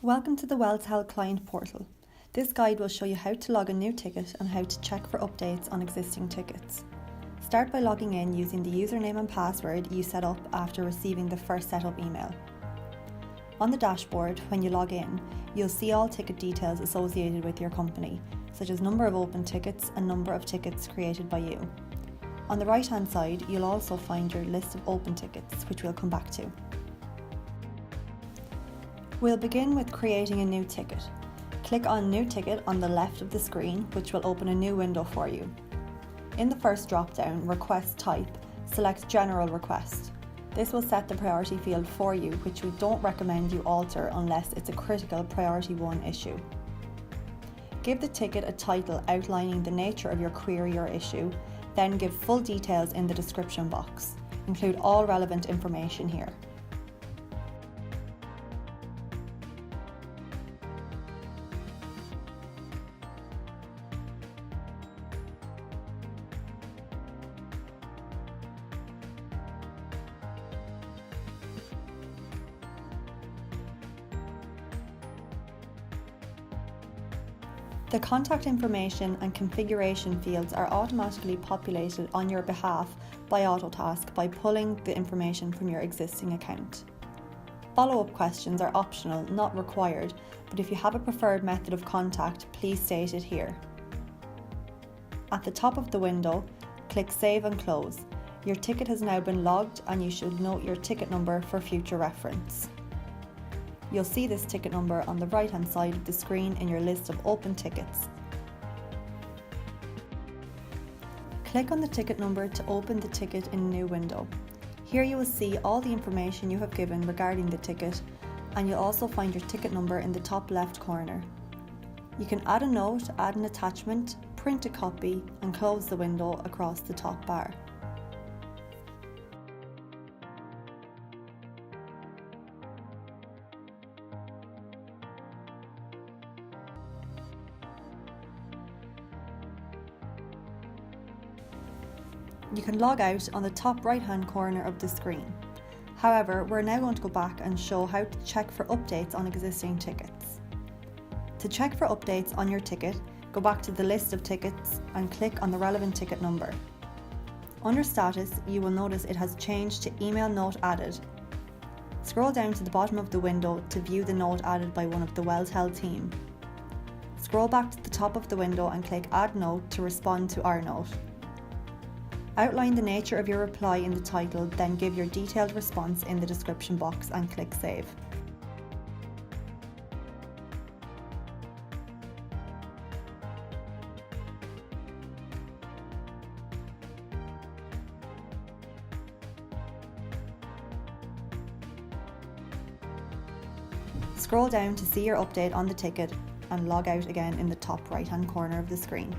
Welcome to the Welltel client portal. This guide will show you how to log a new ticket and how to check for updates on existing tickets. Start by logging in using the username and password you set up after receiving the first setup email. On the dashboard, when you log in, you'll see all ticket details associated with your company, such as number of open tickets and number of tickets created by you. On the right-hand side, you'll also find your list of open tickets, which we'll come back to. We'll begin with creating a new ticket. Click on New Ticket on the left of the screen, which will open a new window for you. In the first drop-down, Request Type, select General Request. This will set the priority field for you, which we don't recommend you alter unless it's a critical Priority 1 issue. Give the ticket a title outlining the nature of your query or issue, then give full details in the description box. Include all relevant information here. The contact information and configuration fields are automatically populated on your behalf by Autotask by pulling the information from your existing account. Follow-up questions are optional, not required, but if you have a preferred method of contact, please state it here. At the top of the window, click Save and Close. Your ticket has now been logged and you should note your ticket number for future reference. You'll see this ticket number on the right-hand side of the screen in your list of open tickets. Click on the ticket number to open the ticket in a new window. Here you will see all the information you have given regarding the ticket, and you'll also find your ticket number in the top left corner. You can add a note, add an attachment, print a copy, and close the window across the top bar. You can log out on the top right-hand corner of the screen. However, we're now going to go back and show how to check for updates on existing tickets. To check for updates on your ticket, go back to the list of tickets and click on the relevant ticket number. Under Status, you will notice it has changed to Email Note Added. Scroll down to the bottom of the window to view the note added by one of the Welltel team. Scroll back to the top of the window and click Add Note to respond to our note. Outline the nature of your reply in the title, then give your detailed response in the description box and click Save. Scroll down to see your update on the ticket and log out again in the top right-hand corner of the screen.